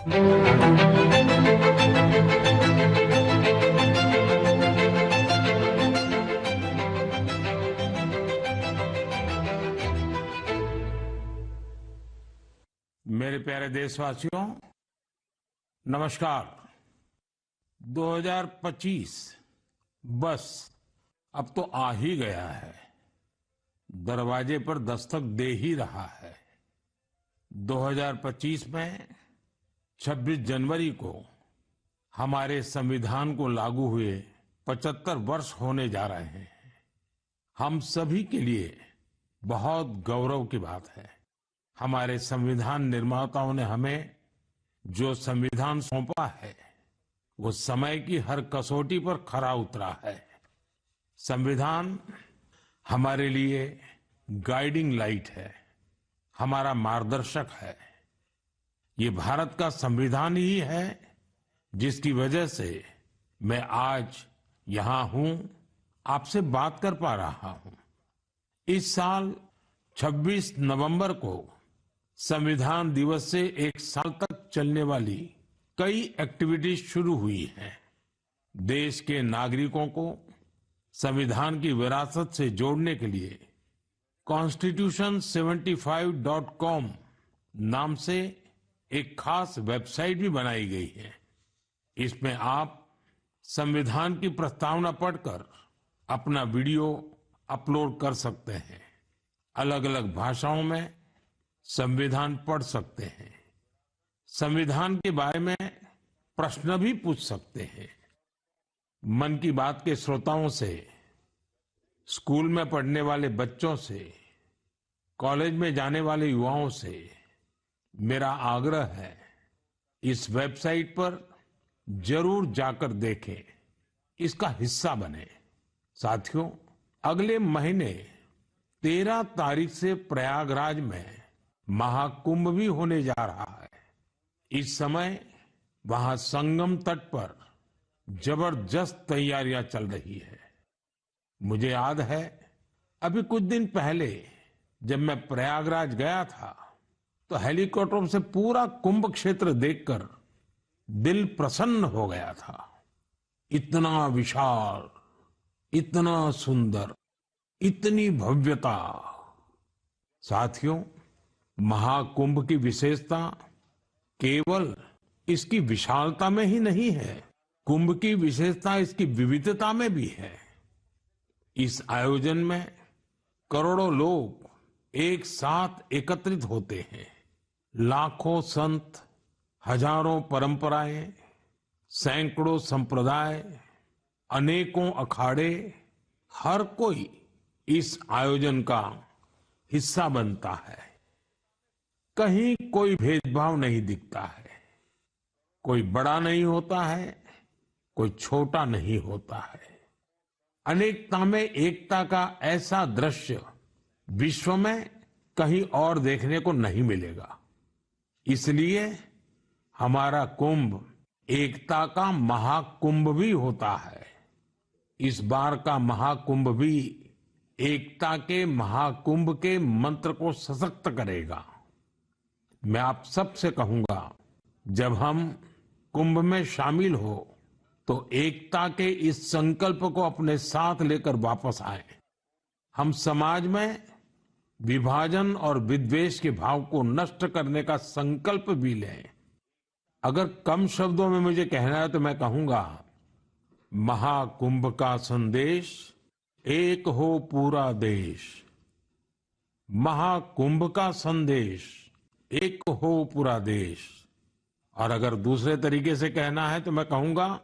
मेरे प्यारे देशवासियों, नमस्कार। 2025 बस अब तो आ ही गया है, दरवाजे पर दस्तक दे ही रहा है। 2025 में 26 जनवरी को हमारे संविधान को लागू हुए 75 वर्ष होने जा रहे हैं। हम सभी के लिए बहुत गौरव की बात है। हमारे संविधान निर्माताओं ने हमें जो संविधान सौंपा है, वो समय की हर कसौटी पर खरा उतरा है। संविधान हमारे लिए गाइडिंग लाइट है, हमारा मार्गदर्शक है। ये भारत का संविधान ही है जिसकी वजह से मैं आज यहां हूं, आपसे बात कर पा रहा हूं। इस साल 26 नवंबर को संविधान दिवस से एक साल तक चलने वाली कई एक्टिविटीज शुरू हुई हैं। देश के नागरिकों को संविधान की विरासत से जोड़ने के लिए constitution75.com नाम से एक खास वेबसाइट भी बनाई गई है। इसमें आप संविधान की प्रस्तावना पढ़कर अपना वीडियो अपलोड कर सकते हैं। अलग अलग भाषाओं में संविधान पढ़ सकते हैं। संविधान के बारे में प्रश्न भी पूछ सकते हैं। मन की बात के श्रोताओं से, स्कूल में पढ़ने वाले बच्चों से, कॉलेज में जाने वाले युवाओं से मेरा आग्रह है, इस वेबसाइट पर जरूर जाकर देखें, इसका हिस्सा बने। साथियों, अगले महीने 13 तारीख से प्रयागराज में महाकुंभ भी होने जा रहा है। इस समय वहां संगम तट पर जबरदस्त तैयारियां चल रही है। मुझे याद है, अभी कुछ दिन पहले जब मैं प्रयागराज गया था तो हेलीकॉप्टर से पूरा कुंभ क्षेत्र देखकर दिल प्रसन्न हो गया था। इतना विशाल, इतना सुंदर, इतनी भव्यता। साथियों, महाकुंभ की विशेषता केवल इसकी विशालता में ही नहीं है, कुंभ की विशेषता इसकी विविधता में भी है। इस आयोजन में करोड़ों लोग एक साथ एकत्रित होते हैं। लाखों संत, हजारों परंपराएं, सैकड़ों संप्रदाय, अनेकों अखाड़े, हर कोई इस आयोजन का हिस्सा बनता है। कहीं कोई भेदभाव नहीं दिखता है। कोई बड़ा नहीं होता है, कोई छोटा नहीं होता है। अनेकता में एकता का ऐसा दृश्य विश्व में कहीं और देखने को नहीं मिलेगा। इसलिए हमारा कुंभ एकता का महाकुंभ भी होता है। इस बार का महाकुंभ भी एकता के महाकुंभ के मंत्र को सशक्त करेगा। मैं आप सबसे कहूंगा, जब हम कुंभ में शामिल हो तो एकता के इस संकल्प को अपने साथ लेकर वापस आए। हम समाज में विभाजन और विद्वेष के भाव को नष्ट करने का संकल्प भी लें। अगर कम शब्दों में मुझे कहना है तो मैं कहूंगा, महाकुंभ का संदेश, एक हो पूरा देश। महाकुंभ का संदेश, एक हो पूरा देश। और अगर दूसरे तरीके से कहना है तो मैं कहूंगा,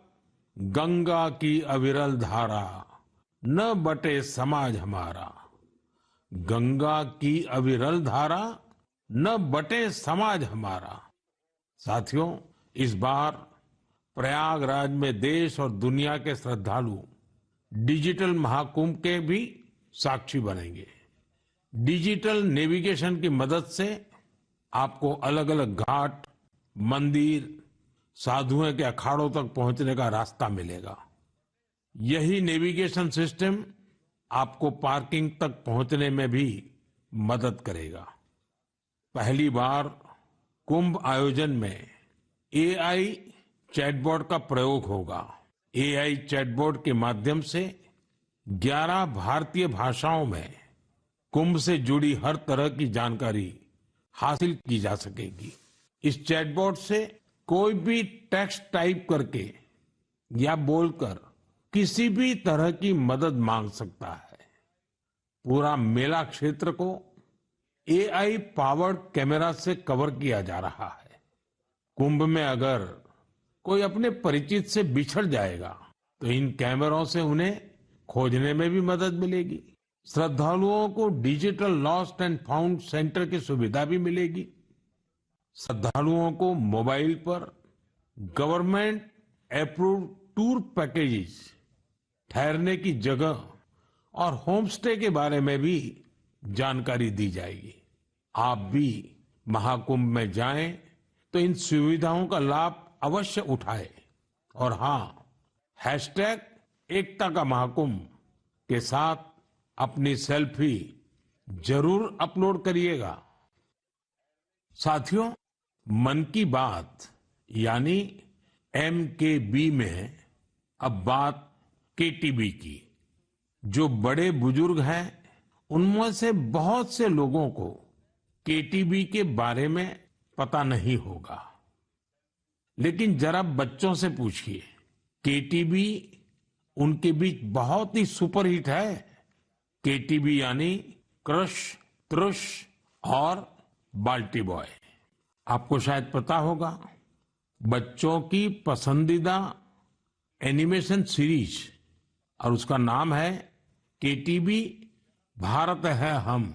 गंगा की अविरल धारा, न बटे समाज हमारा। गंगा की अविरल धारा, न बटे समाज हमारा। साथियों, इस बार प्रयागराज में देश और दुनिया के श्रद्धालु डिजिटल महाकुंभ के भी साक्षी बनेंगे। डिजिटल नेविगेशन की मदद से आपको अलग अलग घाट, मंदिर, साधुओं के अखाड़ों तक पहुंचने का रास्ता मिलेगा। यही नेविगेशन सिस्टम आपको पार्किंग तक पहुंचने में भी मदद करेगा। पहली बार कुंभ आयोजन में एआई चैटबॉट का प्रयोग होगा। एआई चैटबॉट के माध्यम से 11 भारतीय भाषाओं में कुंभ से जुड़ी हर तरह की जानकारी हासिल की जा सकेगी। इस चैटबॉट से कोई भी टेक्स्ट टाइप करके या बोलकर किसी भी तरह की मदद मांग सकता है। पूरा मेला क्षेत्र को एआई पावर्ड कैमरा से कवर किया जा रहा है। कुंभ में अगर कोई अपने परिचित से बिछड़ जाएगा तो इन कैमरों से उन्हें खोजने में भी मदद मिलेगी। श्रद्धालुओं को digital lost and found centre की सुविधा भी मिलेगी। श्रद्धालुओं को मोबाइल पर गवर्नमेंट अप्रूव्ड टूर पैकेजेस, ठहरने की जगह और होम स्टे के बारे में भी जानकारी दी जाएगी। आप भी महाकुंभ में जाएं तो इन सुविधाओं का लाभ अवश्य उठाएं। और हाँ, हैशटैग एकता का महाकुंभ के साथ अपनी सेल्फी जरूर अपलोड करिएगा। साथियों, मन की बात यानी MKB में अब बात KTB की। जो बड़े बुजुर्ग हैं उनमें से बहुत से लोगों को KTB के बारे में पता नहीं होगा, लेकिन जरा बच्चों से पूछिए। KTB उनके बीच बहुत ही सुपरहिट है। KTB यानी क्रश, त्रुश और बाल्टी बॉय। आपको शायद पता होगा, बच्चों की पसंदीदा एनिमेशन सीरीज और उसका नाम है KTB भारत है हम।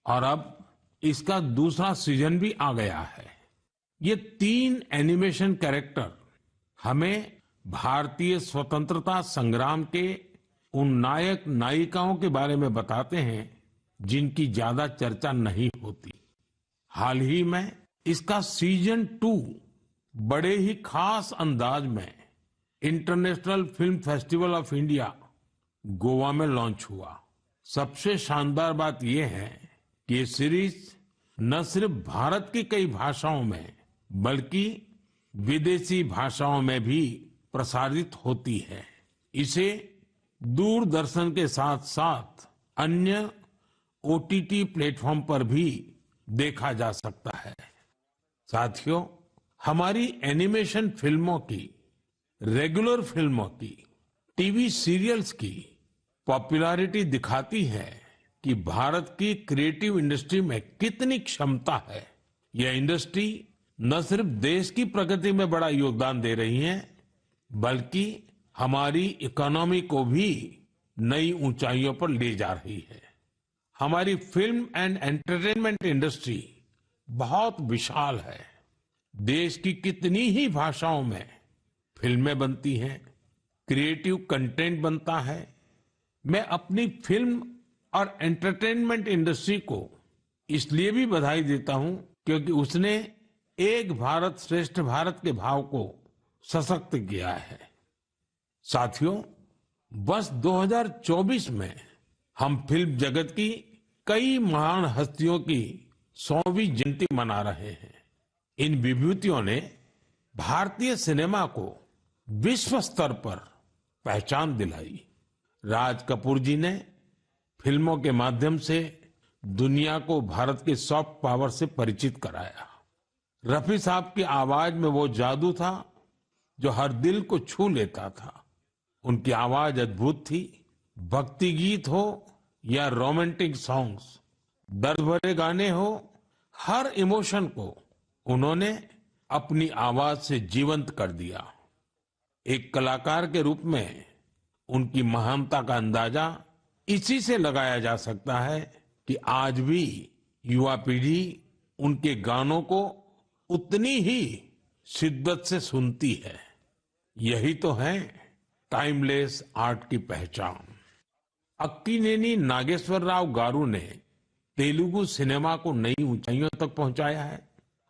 और अब इसका दूसरा सीजन भी आ गया है। ये 3 एनिमेशन कैरेक्टर हमें भारतीय स्वतंत्रता संग्राम के उन नायक नायिकाओं के बारे में बताते हैं जिनकी ज्यादा चर्चा नहीं होती। हाल ही में इसका सीजन 2 बड़े ही खास अंदाज में international film festival of India Goa में लॉन्च हुआ। सबसे शानदार बात यह है कि ये सीरीज न सिर्फ भारत की कई भाषाओं में बल्कि विदेशी भाषाओं में भी प्रसारित होती है। इसे दूरदर्शन के साथ साथ अन्य OTT प्लेटफॉर्म पर भी देखा जा सकता है। साथियों, हमारी एनिमेशन फिल्मों की, रेगुलर फिल्मों की, टीवी सीरियल्स की पॉपुलैरिटी दिखाती है कि भारत की क्रिएटिव इंडस्ट्री में कितनी क्षमता है। यह इंडस्ट्री न सिर्फ देश की प्रगति में बड़ा योगदान दे रही है, बल्कि हमारी इकोनॉमी को भी नई ऊंचाइयों पर ले जा रही है। हमारी फिल्म एंड एंटरटेनमेंट इंडस्ट्री बहुत विशाल है। देश की कितनी ही भाषाओं में फिल्में बनती हैं, क्रिएटिव कंटेंट बनता है। मैं अपनी फिल्म और एंटरटेनमेंट इंडस्ट्री को इसलिए भी बधाई देता हूं क्योंकि उसने एक भारत श्रेष्ठ भारत के भाव को सशक्त किया है। साथियों, वर्ष 2024 में हम फिल्म जगत की कई महान हस्तियों की 100वीं जयंती मना रहे हैं। इन विभूतियों ने भारतीय सिनेमा को विश्व स्तर पर पहचान दिलाई। राज कपूर जी ने फिल्मों के माध्यम से दुनिया को भारत के सॉफ्ट पावर से परिचित कराया। रफी साहब की आवाज में वो जादू था जो हर दिल को छू लेता था। उनकी आवाज अद्भुत थी। भक्ति गीत हो या रोमांटिक सॉन्ग्स, दर्द भरे गाने हो, हर इमोशन को उन्होंने अपनी आवाज से जीवंत कर दिया। एक कलाकार के रूप में उनकी महानता का अंदाजा इसी से लगाया जा सकता है कि आज भी युवा पीढ़ी उनके गानों को उतनी ही शिद्दत से सुनती है। यही तो है टाइमलेस आर्ट की पहचान। अक्कीनेनी नागेश्वर राव गारू ने तेलुगु सिनेमा को नई ऊंचाइयों तक पहुंचाया है।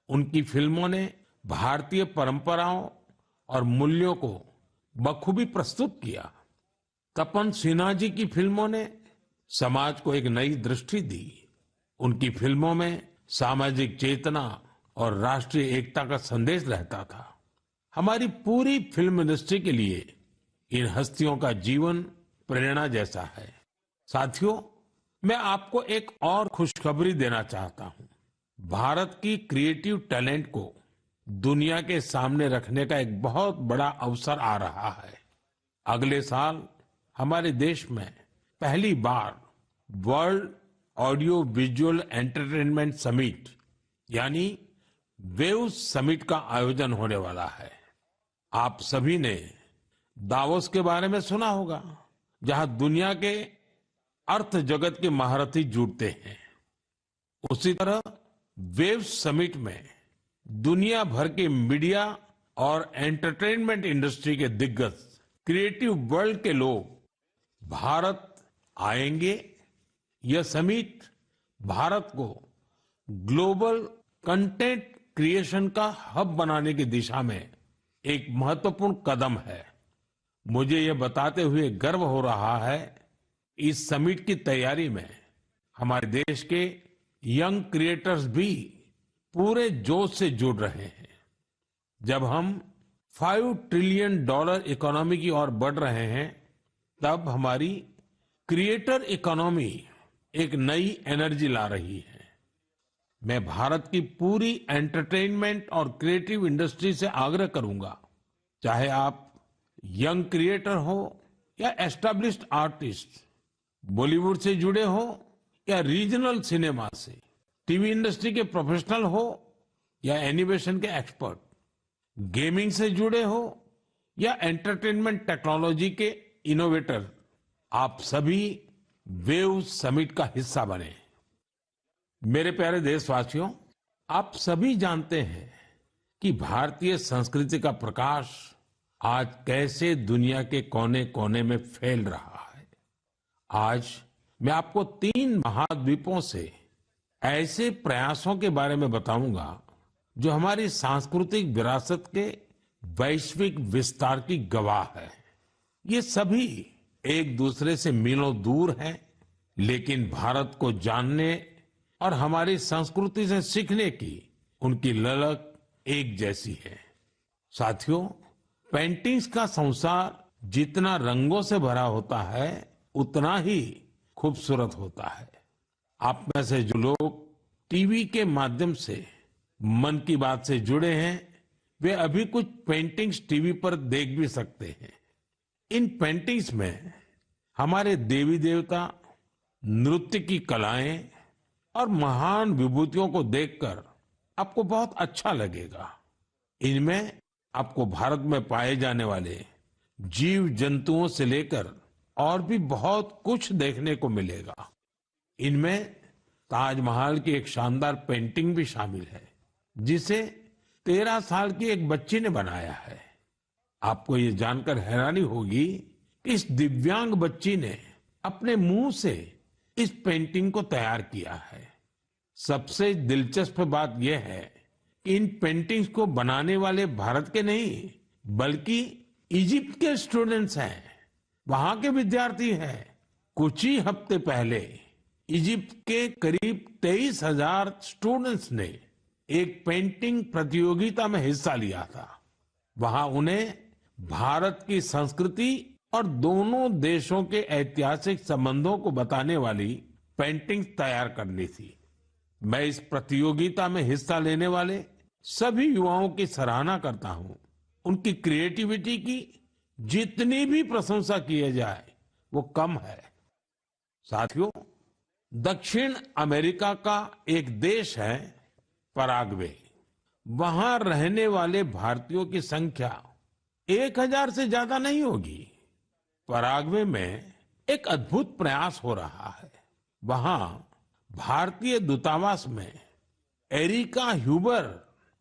उनकी फिल्मों ने भारतीय परंपराओं और मूल्यों को बखूबी प्रस्तुत किया। तपन सिन्हा जी की फिल्मों ने समाज को एक नई दृष्टि दी। उनकी फिल्मों में सामाजिक चेतना और राष्ट्रीय एकता का संदेश रहता था। हमारी पूरी फिल्म इंडस्ट्री के लिए इन हस्तियों का जीवन प्रेरणा जैसा है। साथियों, मैं आपको एक और खुशखबरी देना चाहता हूं। भारत की क्रिएटिव टैलेंट को दुनिया के सामने रखने का एक बहुत बड़ा अवसर आ रहा है। अगले साल हमारे देश में पहली बार world audio visual entertainment summit यानी वेव्स समिट का आयोजन होने वाला है। आप सभी ने दावोस के बारे में सुना होगा, जहां दुनिया के अर्थ जगत के महारथी जुटते हैं। उसी तरह वेव्स समिट में दुनिया भर के मीडिया और एंटरटेनमेंट इंडस्ट्री के दिग्गज क्रिएटिव वर्ल्ड के लोग भारत आएंगे। यह समिट भारत को ग्लोबल कंटेंट क्रिएशन का हब बनाने की दिशा में एक महत्वपूर्ण कदम है। मुझे यह बताते हुए गर्व हो रहा है, इस समिट की तैयारी में हमारे देश के यंग क्रिएटर्स भी पूरे जोश से जुड़ रहे हैं। जब हम $5 ट्रिलियन इकोनॉमी की ओर बढ़ रहे हैं, तब हमारी क्रिएटर इकोनॉमी एक नई एनर्जी ला रही है। मैं भारत की पूरी एंटरटेनमेंट और क्रिएटिव इंडस्ट्री से आग्रह करूंगा, चाहे आप यंग क्रिएटर हो या एस्टैब्लिश्ड आर्टिस्ट, बॉलीवुड से जुड़े हो या रीजनल सिनेमा से, टीवी इंडस्ट्री के प्रोफेशनल हो या एनिमेशन के एक्सपर्ट, गेमिंग से जुड़े हो या एंटरटेनमेंट टेक्नोलॉजी के इनोवेटर, आप सभी वेव समिट का हिस्सा बने। मेरे प्यारे देशवासियों, आप सभी जानते हैं कि भारतीय संस्कृति का प्रकाश आज कैसे दुनिया के कोने कोने में फैल रहा है। आज मैं आपको 3 महाद्वीपों से ऐसे प्रयासों के बारे में बताऊंगा जो हमारी सांस्कृतिक विरासत के वैश्विक विस्तार की गवाह है। ये सभी एक दूसरे से मीलों दूर हैं, लेकिन भारत को जानने और हमारी संस्कृति से सीखने की उनकी ललक एक जैसी है। साथियों, पेंटिंग्स का संसार जितना रंगों से भरा होता है, उतना ही खूबसूरत होता है। आप में से जो लोग टीवी के माध्यम से मन की बात से जुड़े हैं, वे अभी कुछ पेंटिंग्स टीवी पर देख भी सकते हैं। इन पेंटिंग्स में हमारे देवी देवता, नृत्य की कलाएं और महान विभूतियों को देखकर आपको बहुत अच्छा लगेगा। इनमें आपको भारत में पाए जाने वाले जीव जंतुओं से लेकर और भी बहुत कुछ देखने को मिलेगा। इनमें ताजमहल की एक शानदार पेंटिंग भी शामिल है, जिसे 13 साल की एक बच्ची ने बनाया है। आपको ये जानकर हैरानी होगी कि इस दिव्यांग बच्ची ने अपने मुंह से इस पेंटिंग को तैयार किया है। सबसे दिलचस्प बात यह है कि इन पेंटिंग्स को बनाने वाले भारत के नहीं, बल्कि इजिप्ट के स्टूडेंट्स हैं, वहां के विद्यार्थी हैं। कुछ ही हफ्ते पहले इजिप्ट के करीब 23,000 स्टूडेंट्स ने एक पेंटिंग प्रतियोगिता में हिस्सा लिया था। वहां उन्हें भारत की संस्कृति और दोनों देशों के ऐतिहासिक संबंधों को बताने वाली पेंटिंग तैयार करनी थी। मैं इस प्रतियोगिता में हिस्सा लेने वाले सभी युवाओं की सराहना करता हूं। उनकी क्रिएटिविटी की जितनी भी प्रशंसा की जाए वो कम है। साथियों, दक्षिण अमेरिका का एक देश है पराग्वे। वहां रहने वाले भारतीयों की संख्या 1,000 से ज्यादा नहीं होगी। पराग्वे में एक अद्भुत प्रयास हो रहा है। वहां भारतीय दूतावास में Erica Huber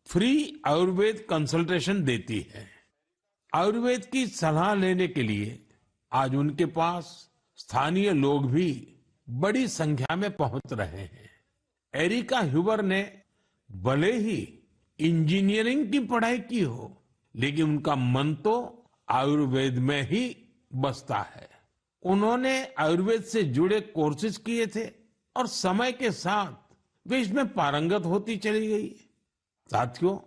free Ayurveda consultation देती है। आयुर्वेद की सलाह लेने के लिए आज उनके पास स्थानीय लोग भी बड़ी संख्या में पहुंच रहे हैं। एरिका ह्यूबर ने भले ही इंजीनियरिंग की पढ़ाई की हो, लेकिन उनका मन तो आयुर्वेद में ही बसता है। उन्होंने आयुर्वेद से जुड़े कोर्सेज किए थे और समय के साथ वे इसमें पारंगत होती चली गई। साथियों,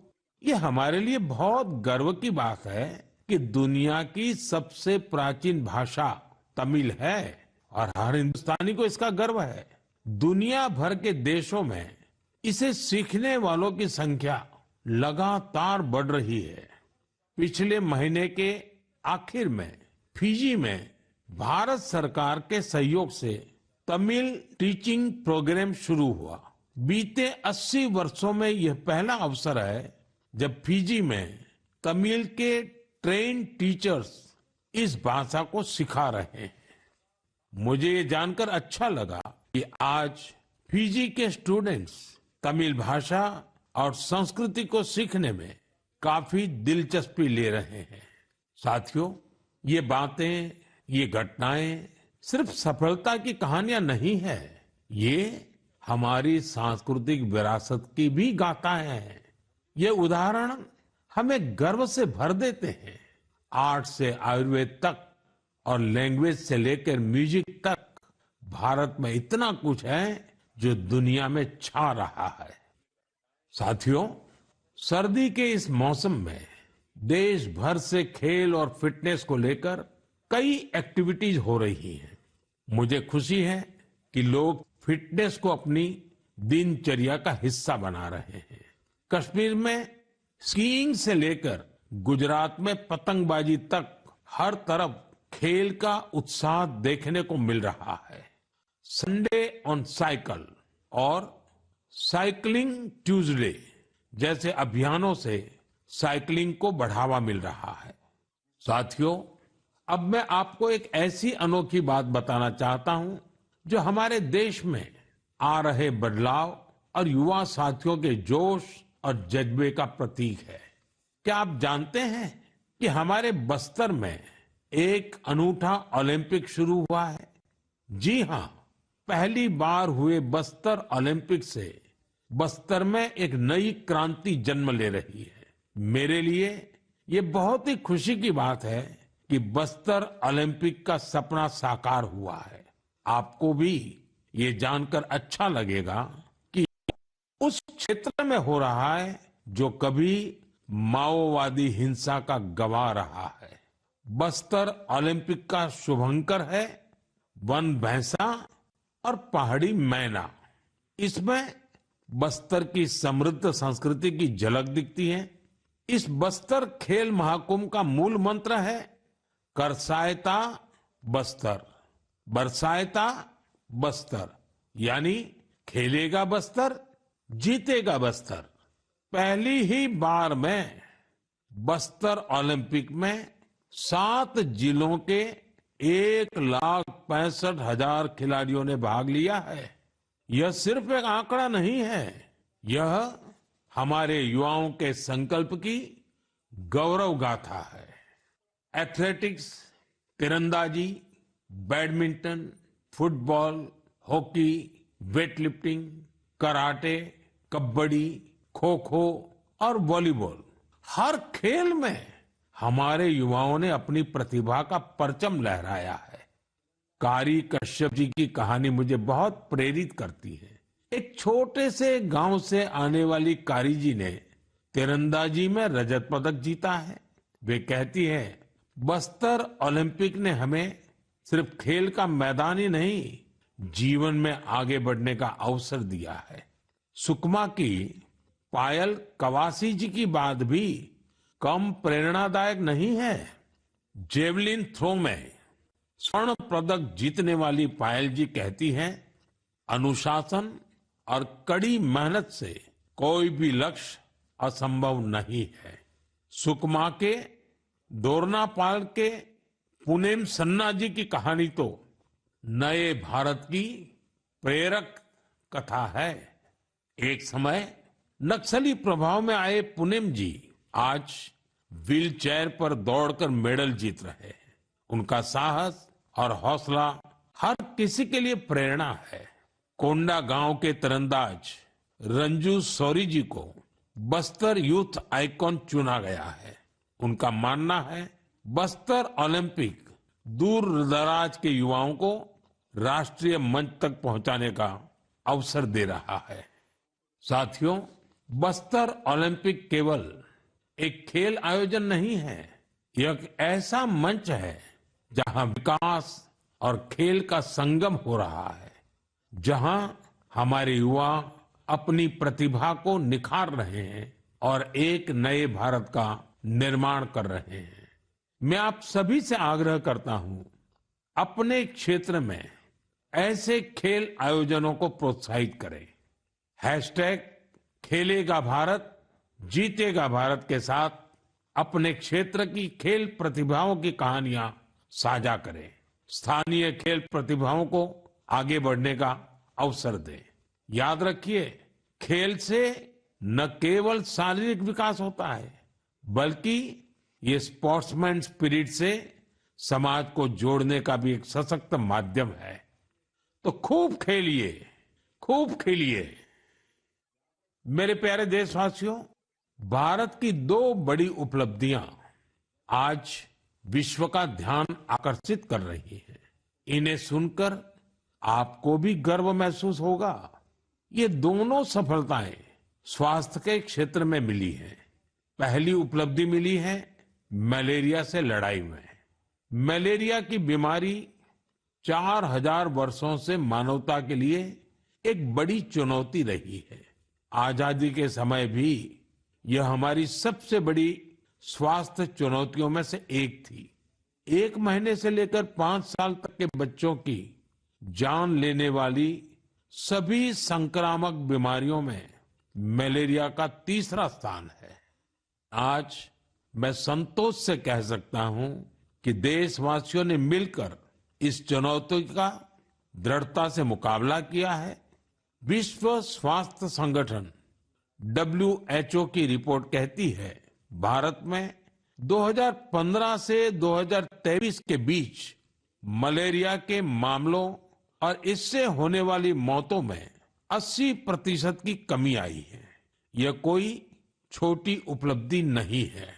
ये हमारे लिए बहुत गर्व की बात है कि दुनिया की सबसे प्राचीन भाषा तमिल है और हर हिंदुस्तानी को इसका गर्व है। दुनिया भर के देशों में इसे सीखने वालों की संख्या लगातार बढ़ रही है। पिछले महीने के आखिर में फिजी में भारत सरकार के सहयोग से तमिल टीचिंग प्रोग्राम शुरू हुआ। बीते 80 वर्षों में यह पहला अवसर है जब फिजी में तमिल के ट्रेन टीचर्स इस भाषा को सिखा रहे हैं। मुझे ये जानकर अच्छा लगा कि आज फिजी के स्टूडेंट्स तमिल भाषा और संस्कृति को सीखने में काफी दिलचस्पी ले रहे हैं। साथियों, ये बातें, ये घटनाएं सिर्फ सफलता की कहानियां नहीं है, ये हमारी सांस्कृतिक विरासत की भी गाथाएं हैं। ये उदाहरण हमें गर्व से भर देते हैं। आर्ट से आयुर्वेद तक और लैंग्वेज से लेकर म्यूजिक तक भारत में इतना कुछ है जो दुनिया में छा रहा है। साथियों, सर्दी के इस मौसम में देश भर से खेल और फिटनेस को लेकर कई एक्टिविटीज हो रही हैं। मुझे खुशी है कि लोग फिटनेस को अपनी दिनचर्या का हिस्सा बना रहे हैं। कश्मीर में स्कीइंग से लेकर गुजरात में पतंगबाजी तक हर तरफ खेल का उत्साह देखने को मिल रहा है। संडे ऑन साइकिल और साइकिलिंग ट्यूसडे जैसे अभियानों से साइकिलिंग को बढ़ावा मिल रहा है। साथियों, अब मैं आपको एक ऐसी अनोखी बात बताना चाहता हूं जो हमारे देश में आ रहे बदलाव और युवा साथियों के जोश और जज्बे का प्रतीक है। क्या आप जानते हैं कि हमारे बस्तर में एक अनूठा ओलंपिक शुरू हुआ है? जी हां, पहली बार हुए बस्तर ओलंपिक से बस्तर में एक नई क्रांति जन्म ले रही है। मेरे लिए ये बहुत ही खुशी की बात है कि बस्तर ओलंपिक का सपना साकार हुआ है। आपको भी ये जानकर अच्छा लगेगा कि उस क्षेत्र में हो रहा है जो कभी माओवादी हिंसा का गवाह रहा है। बस्तर ओलंपिक का शुभंकर है वन भैंसा और पहाड़ी मैना। इसमें बस्तर की समृद्ध संस्कृति की झलक दिखती है। इस बस्तर खेल महाकुंभ का मूल मंत्र है करसायता बस्तर, बरसायता बस्तर, यानी खेलेगा बस्तर, जीतेगा बस्तर। पहली ही बार में बस्तर ओलंपिक में 7 जिलों के 1,65,000 खिलाड़ियों ने भाग लिया है। यह सिर्फ एक आंकड़ा नहीं है, यह हमारे युवाओं के संकल्प की गौरव गाथा है। एथलेटिक्स, तीरंदाजी, badminton, football, hockey, weightlifting, karate, kabaddi, kho kho और वॉलीबॉल, हर खेल में हमारे युवाओं ने अपनी प्रतिभा का परचम लहराया है। कारी कश्यप जी की कहानी मुझे बहुत प्रेरित करती है। एक छोटे से गांव से आने वाली कारी जी ने तीरंदाजी में रजत पदक जीता है। वे कहती है, बस्तर ओलंपिक ने हमें सिर्फ खेल का मैदान ही नहीं, जीवन में आगे बढ़ने का अवसर दिया है। सुकमा की पायल कवासी जी की बात भी कम प्रेरणादायक नहीं है। जेवलिन थ्रो में स्वर्ण पदक जीतने वाली पायल जी कहती हैं, अनुशासन और कड़ी मेहनत से कोई भी लक्ष्य असंभव नहीं है। सुकमा के दोरनापाल के पुनेम सन्ना जी की कहानी तो नए भारत की प्रेरक कथा है। एक समय नक्सली प्रभाव में आए पुनेम जी आज व्हील चेयर पर दौड़कर मेडल जीत रहे हैं। उनका साहस और हौसला हर किसी के लिए प्रेरणा है। कोंडा गांव के तीरंदाज रंजू सौरी जी को बस्तर यूथ आइकॉन चुना गया है। उनका मानना है, बस्तर ओलंपिक दूर दराज के युवाओं को राष्ट्रीय मंच तक पहुंचाने का अवसर दे रहा है। साथियों, बस्तर ओलंपिक केवल एक खेल आयोजन नहीं है, यह एक ऐसा मंच है जहां विकास और खेल का संगम हो रहा है, जहां हमारे युवा अपनी प्रतिभा को निखार रहे हैं और एक नए भारत का निर्माण कर रहे हैं। मैं आप सभी से आग्रह करता हूं, अपने क्षेत्र में ऐसे खेल आयोजनों को प्रोत्साहित करें। हैशटैग खेलेगा भारत जीतेगा भारत के साथ अपने क्षेत्र की खेल प्रतिभाओं की कहानियां साझा करें। स्थानीय खेल प्रतिभाओं को आगे बढ़ने का अवसर दें। याद रखिए, खेल से न केवल शारीरिक विकास होता है, बल्कि ये स्पोर्ट्समैन स्पिरिट से समाज को जोड़ने का भी एक सशक्त माध्यम है। तो खूब खेलिए, खूब खेलिए। मेरे प्यारे देशवासियों, भारत की दो बड़ी उपलब्धियां आज विश्व का ध्यान आकर्षित कर रही हैं। इन्हें सुनकर आपको भी गर्व महसूस होगा। ये दोनों सफलताएं स्वास्थ्य के क्षेत्र में मिली हैं। पहली उपलब्धि मिली है मलेरिया से लड़ाई में। मलेरिया की बीमारी 4000 वर्षों से मानवता के लिए एक बड़ी चुनौती रही है। आजादी के समय भी यह हमारी सबसे बड़ी स्वास्थ्य चुनौतियों में से एक थी। 1 महीने से लेकर 5 साल तक के बच्चों की जान लेने वाली सभी संक्रामक बीमारियों में मलेरिया का तीसरा स्थान है। आज मैं संतोष से कह सकता हूं कि देशवासियों ने मिलकर इस चुनौती का दृढ़ता से मुकाबला किया है। विश्व स्वास्थ्य संगठन WHO की रिपोर्ट कहती है, भारत में 2015 से 2023 के बीच मलेरिया के मामलों और इससे होने वाली मौतों में 80% की कमी आई है। यह कोई छोटी उपलब्धि नहीं है।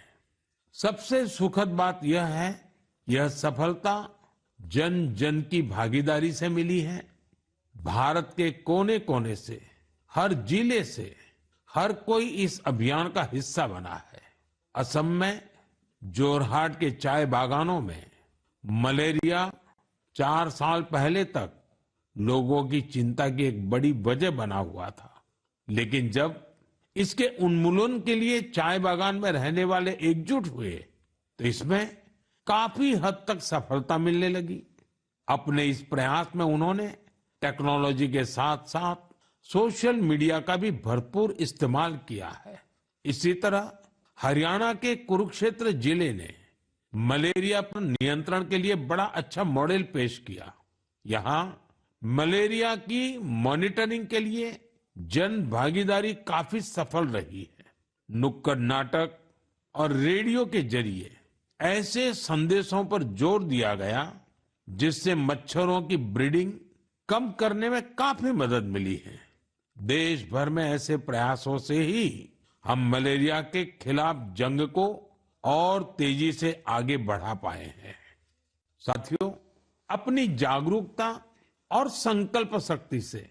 सबसे सुखद बात यह है, यह सफलता जन जन की भागीदारी से मिली है। भारत के कोने कोने से, हर जिले से हर कोई इस अभियान का हिस्सा बना है। असम में जोरहाट के चाय बागानों में मलेरिया 4 साल पहले तक लोगों की चिंता की एक बड़ी वजह बना हुआ था, लेकिन जब इसके उन्मूलन के लिए चाय बागान में रहने वाले एकजुट हुए तो इसमें काफी हद तक सफलता मिलने लगी। अपने इस प्रयास में उन्होंने टेक्नोलॉजी के साथ साथ सोशल मीडिया का भी भरपूर इस्तेमाल किया है। इसी तरह हरियाणा के कुरुक्षेत्र जिले ने मलेरिया पर नियंत्रण के लिए बड़ा अच्छा मॉडल पेश किया। यहाँ मलेरिया की मॉनिटरिंग के लिए जन भागीदारी काफी सफल रही है। नुक्कड़ नाटक और रेडियो के जरिए ऐसे संदेशों पर जोर दिया गया जिससे मच्छरों की ब्रीडिंग कम करने में काफी मदद मिली है। देश भर में ऐसे प्रयासों से ही हम मलेरिया के खिलाफ जंग को और तेजी से आगे बढ़ा पाए हैं। साथियों, अपनी जागरूकता और संकल्प शक्ति से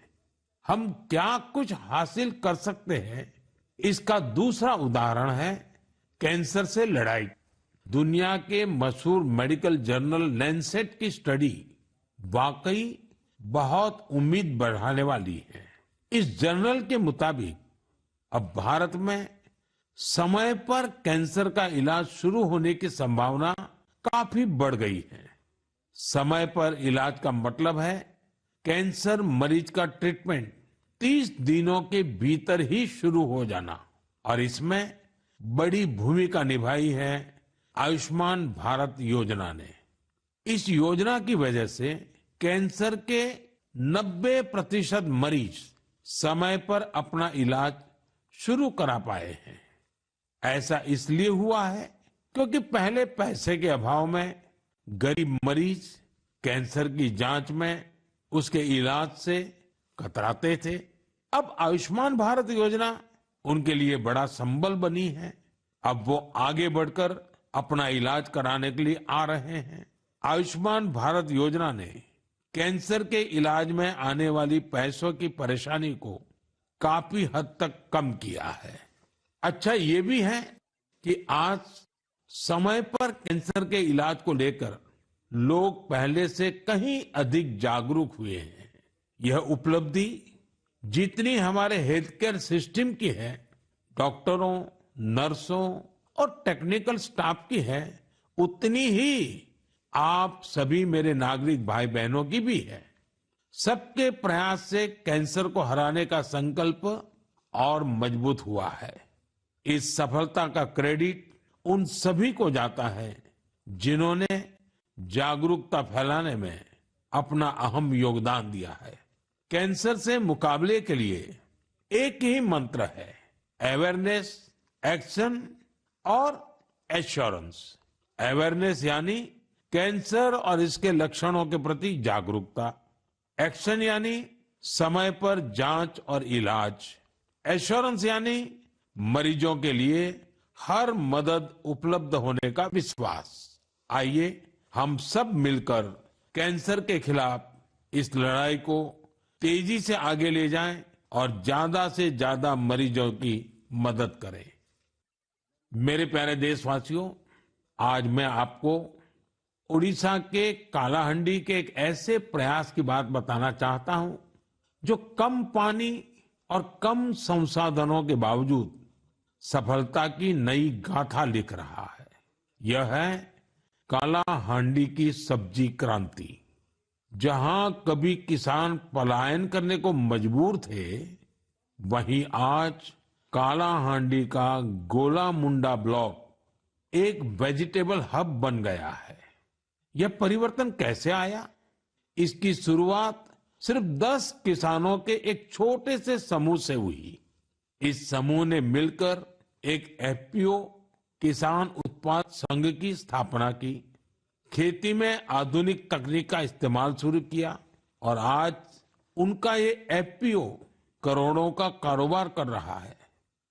हम क्या कुछ हासिल कर सकते हैं, इसका दूसरा उदाहरण है कैंसर से लड़ाई। दुनिया के मशहूर मेडिकल जर्नल लैंसेट की स्टडी वाकई बहुत उम्मीद बढ़ाने वाली है। इस जर्नल के मुताबिक अब भारत में समय पर कैंसर का इलाज शुरू होने की संभावना काफी बढ़ गई है। समय पर इलाज का मतलब है कैंसर मरीज का ट्रीटमेंट 30 दिनों के भीतर ही शुरू हो जाना। और इसमें बड़ी भूमिका निभाई है आयुष्मान भारत योजना ने। इस योजना की वजह से कैंसर के 90% मरीज समय पर अपना इलाज शुरू करा पाए हैं। ऐसा इसलिए हुआ है क्योंकि पहले पैसे के अभाव में गरीब मरीज कैंसर की जांच में, उसके इलाज से कतराते थे। अब आयुष्मान भारत योजना उनके लिए बड़ा संबल बनी है। अब वो आगे बढ़कर अपना इलाज कराने के लिए आ रहे हैं। आयुष्मान भारत योजना ने कैंसर के इलाज में आने वाली पैसों की परेशानी को काफी हद तक कम किया है। अच्छा ये भी है कि आज समय पर कैंसर के इलाज को लेकर लोग पहले से कहीं अधिक जागरूक हुए हैं। यह उपलब्धि जितनी हमारे हेल्थ केयर सिस्टम की है, डॉक्टरों, नर्सों और टेक्निकल स्टाफ की है, उतनी ही आप सभी मेरे नागरिक भाई बहनों की भी है। सबके प्रयास से कैंसर को हराने का संकल्प और मजबूत हुआ है। इस सफलता का क्रेडिट उन सभी को जाता है जिन्होंने जागरूकता फैलाने में अपना अहम योगदान दिया है। कैंसर से मुकाबले के लिए एक ही मंत्र है, अवेयरनेस, एक्शन और एश्योरेंस। अवेयरनेस यानी कैंसर और इसके लक्षणों के प्रति जागरूकता, एक्शन यानी समय पर जांच और इलाज, एश्योरेंस यानी मरीजों के लिए हर मदद उपलब्ध होने का विश्वास। आइए हम सब मिलकर कैंसर के खिलाफ इस लड़ाई को तेजी से आगे ले जाएं और ज्यादा से ज्यादा मरीजों की मदद करें। मेरे प्यारे देशवासियों, आज मैं आपको उड़ीसा के कालाहांडी के एक ऐसे प्रयास की बात बताना चाहता हूं जो कम पानी और कम संसाधनों के बावजूद सफलता की नई गाथा लिख रहा है। यह है कालाहांडी की सब्जी क्रांति। जहां कभी किसान पलायन करने को मजबूर थे, वहीं आज कालाहांडी का गोला मुंडा ब्लॉक एक वेजिटेबल हब बन गया है। यह परिवर्तन कैसे आया? इसकी शुरुआत सिर्फ 10 किसानों के एक छोटे से समूह से हुई। इस समूह ने मिलकर एक एफपीओ किसान उत्पाद संघ की स्थापना की, खेती में आधुनिक तकनीक का इस्तेमाल शुरू किया और आज उनका ये एफपीओ करोड़ों का कारोबार कर रहा है।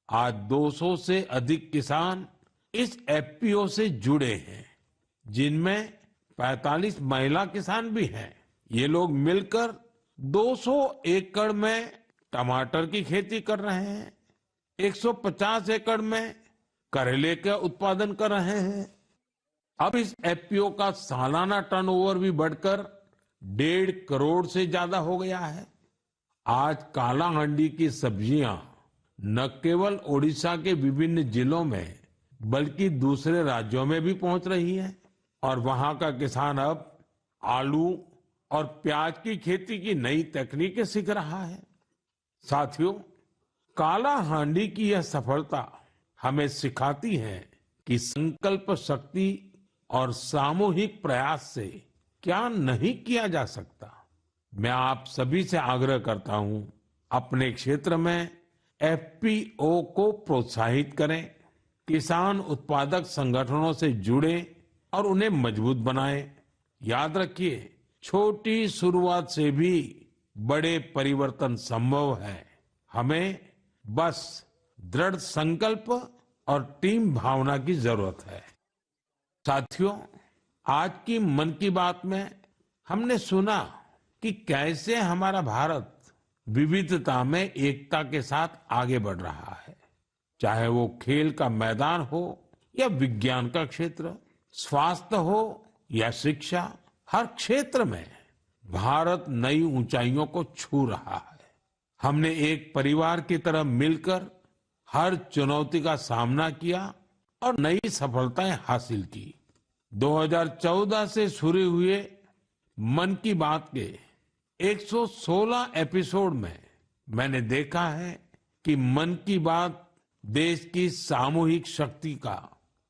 आज 200 से अधिक किसान इस एफपीओ से जुड़े हैं, जिनमें 45 महिला किसान भी हैं। ये लोग मिलकर 200 एकड़ में टमाटर की खेती कर रहे हैं, 150 एकड़ में करेले का उत्पादन कर रहे हैं। अब इस एफपीओ का सालाना टर्नओवर भी बढ़कर 1.5 करोड़ से ज्यादा हो गया है। आज कालाहांडी की सब्जियां न केवल ओडिशा के विभिन्न जिलों में बल्कि दूसरे राज्यों में भी पहुंच रही है और वहां का किसान अब आलू और प्याज की खेती की नई तकनीकें सीख रहा है। साथियों, कालाहांडी की यह सफलता हमें सिखाती है कि संकल्प शक्ति और सामूहिक प्रयास से क्या नहीं किया जा सकता। मैं आप सभी से आग्रह करता हूं, अपने क्षेत्र में एफपीओ को प्रोत्साहित करें, किसान उत्पादक संगठनों से जुड़े और उन्हें मजबूत बनाएं। याद रखिए, छोटी शुरुआत से भी बड़े परिवर्तन संभव है। हमें बस दृढ़ संकल्प और टीम भावना की जरूरत है। साथियों, आज की मन की बात में हमने सुना कि कैसे हमारा भारत विविधता में एकता के साथ आगे बढ़ रहा है। चाहे वो खेल का मैदान हो या विज्ञान का क्षेत्र, स्वास्थ्य हो या शिक्षा, हर क्षेत्र में भारत नई ऊंचाइयों को छू रहा है। हमने एक परिवार की तरह मिलकर हर चुनौती का सामना किया और नई सफलताएं हासिल की। 2014 से शुरू हुए मन की बात के 116 एपिसोड में मैंने देखा है कि मन की बात देश की सामूहिक शक्ति का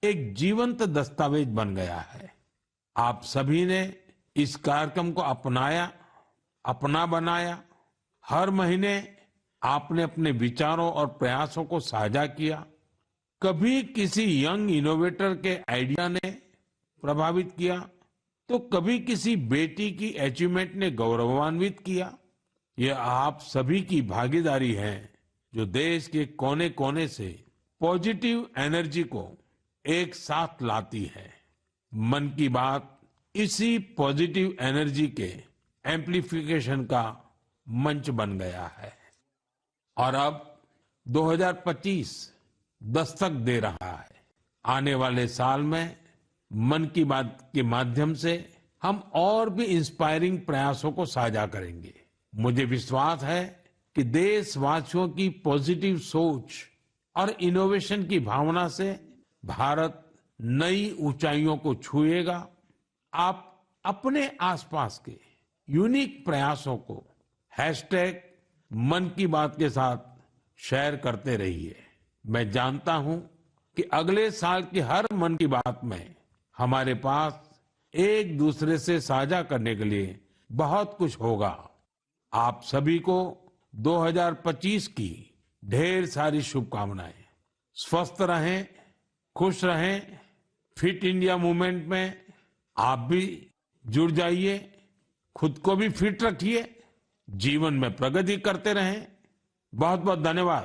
एक जीवंत दस्तावेज बन गया है। आप सभी ने इस कार्यक्रम को अपनाया, अपना बनाया। हर महीने आपने अपने विचारों और प्रयासों को साझा किया। कभी किसी यंग इनोवेटर के आइडिया ने प्रभावित किया, तो कभी किसी बेटी की अचीवमेंट ने गौरवान्वित किया। यह आप सभी की भागीदारी है जो देश के कोने कोने से पॉजिटिव एनर्जी को एक साथ लाती है। मन की बात इसी पॉजिटिव एनर्जी के एम्प्लीफिकेशन का मंच बन गया है। और अब 2025 दस्तक दे रहा है। आने वाले साल में मन की बात के माध्यम से हम और भी इंस्पायरिंग प्रयासों को साझा करेंगे। मुझे विश्वास है कि देशवासियों की पॉजिटिव सोच और इनोवेशन की भावना से भारत नई ऊंचाइयों को छुएगा। आप अपने आसपास के यूनिक प्रयासों को हैशटैग मन की बात के साथ शेयर करते रहिए। मैं जानता हूं कि अगले साल की हर मन की बात में हमारे पास एक दूसरे से साझा करने के लिए बहुत कुछ होगा। आप सभी को 2025 की ढेर सारी शुभकामनाएं। स्वस्थ रहें, खुश रहें। फिट इंडिया मूवमेंट में आप भी जुड़ जाइए, खुद को भी फिट रखिए, जीवन में प्रगति करते रहें। बहुत बहुत धन्यवाद।